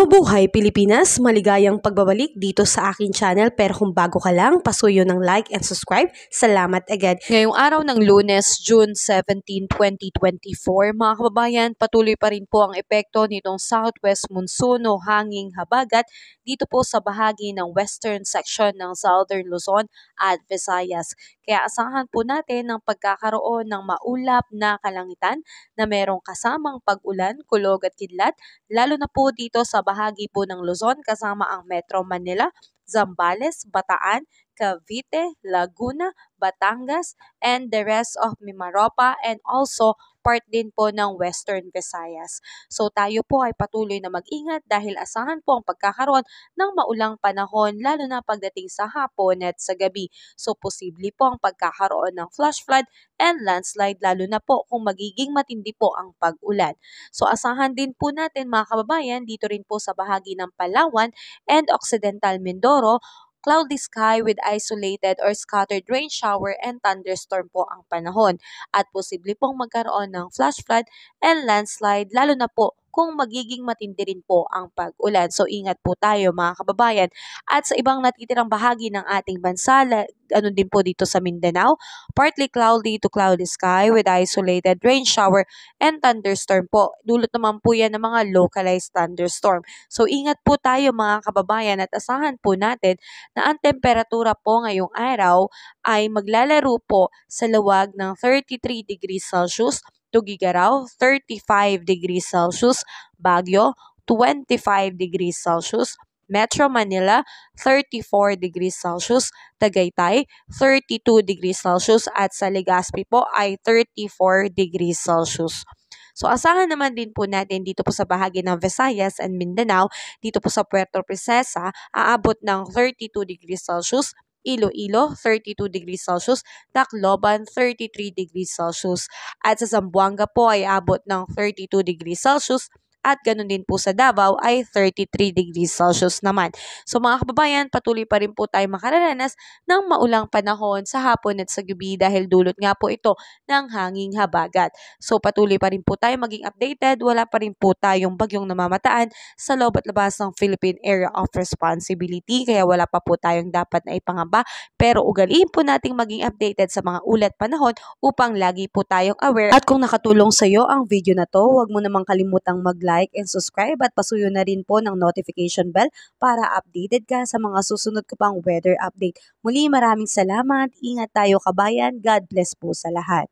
Mabuhay Pilipinas! Maligayang pagbabalik dito sa aking channel, pero kung bago ka lang, pasuyo ng like and subscribe. Salamat agad. Ngayong araw ng Lunes, June 17, 2024, mga kababayan, patuloy pa rin po ang epekto nitong southwest monsoon o hanging habagat dito po sa bahagi ng western section ng Southern Luzon at Visayas. Kaya asahan po natin ang pagkakaroon ng maulap na kalangitan na merong kasamang pag-ulan, kulog at kidlat, lalo na po dito sa bahagi po ng Luzon kasama ang Metro Manila, Zambales, Bataan, Cavite, Laguna, Batangas, and the rest of Mimaropa and also part din po ng Western Visayas. So tayo po ay patuloy na mag-ingat dahil asahan po ang pagkakaroon ng maulang panahon lalo na pagdating sa hapon at sa gabi. So posible po ang pagkakaroon ng flash flood and landslide lalo na po kung magiging matindi po ang pag-ulan. So asahan din po natin mga kababayan dito rin po sa bahagi ng Palawan and Occidental Mindoro, cloudy sky with isolated or scattered rain shower and thunderstorm po ang panahon. At posible pong magkaroon ng flash flood and landslide lalo na po kung magiging matindi rin po ang pag-ulan. So ingat po tayo mga kababayan. At sa ibang natitirang bahagi ng ating bansa, ano din po dito sa Mindanao, partly cloudy to cloudy sky with isolated rain shower and thunderstorm po. Dulot naman po yan ng mga localized thunderstorm. So ingat po tayo mga kababayan at asahan po natin na ang temperatura po ngayong araw ay maglalaro po sa luwag ng 33 degrees Celsius, Tugigaraw 35 degrees Celsius, Baguio 25 degrees Celsius, Metro Manila 34 degrees Celsius, Tagaytay 32 degrees Celsius at sa Legazpi po ay 34 degrees Celsius. So asahan naman din po natin dito po sa bahagi ng Visayas and Mindanao, dito po sa Puerto Princesa, aabot ng 32 degrees Celsius, Iloilo 32 degrees Celsius, Tacloban 33 degrees Celsius. At sa Zamboanga po ay abot ng 32 degrees Celsius. At ganun din po sa Davao ay 33 degrees Celsius naman. So mga kababayan, patuloy pa rin po tayo makararanas ng maulang panahon sa hapon at sa gabi dahil dulot nga po ito ng hanging habagat. So patuloy pa rin po tayo maging updated, wala pa rin po tayong bagyong namamataan sa loob at labas ng Philippine Area of Responsibility kaya wala pa po tayong dapat na ipangamba, pero ugaliin po nating maging updated sa mga ulat panahon upang lagi po tayong aware. At kung nakatulong sa iyo ang video na to, huwag mo namang kalimutang mag-like and subscribe at pasuyo na rin po ng notification bell para updated ka sa mga susunod ko pang weather update. Muli maraming salamat, ingat tayo kabayan, God bless po sa lahat.